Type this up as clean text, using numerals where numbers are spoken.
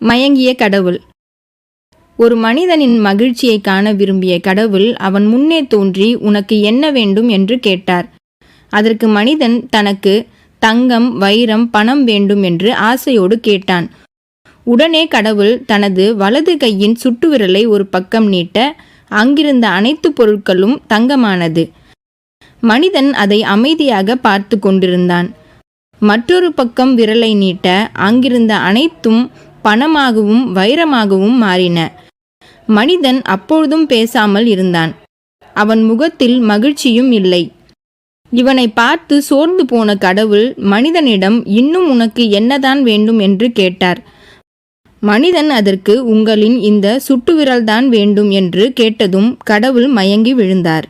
மயங்கிய கடவுள். ஒரு மனிதனின் மகிழ்ச்சியை காண விரும்பிய கடவுள் அவன் முன்னே தோன்றி உனக்கு என்ன வேண்டும் என்று கேட்டார். அதற்கு மனிதன் தனக்கு தங்கம், வைரம், பணம் வேண்டும் என்று ஆசையோடு கேட்டான். உடனே கடவுள் தனது வலது கையின் சுட்டுவிரலை ஒரு பக்கம் நீட்ட அங்கிருந்த அனைத்து பொருட்களும் தங்கமானது. மனிதன் அதை அமைதியாக பார்த்து கொண்டிருந்தான். மற்றொரு பக்கம் விரலை நீட்ட அங்கிருந்த அனைத்தும் பணமாகவும் வைரமாகவும் மாறின. மனிதன் அப்பொழுதும் பேசாமல் இருந்தான். அவன் முகத்தில் மகிழ்ச்சியும் இல்லை. இவனை பார்த்து சோர்ந்து போன கடவுள் மனிதனிடம் இன்னும் உனக்கு என்னதான் வேண்டும் என்று கேட்டார். மனிதன் அதற்கு உங்களின் இந்த சுட்டுவிரல்தான் வேண்டும் என்று கேட்டதும் கடவுள் மயங்கி விழுந்தார்.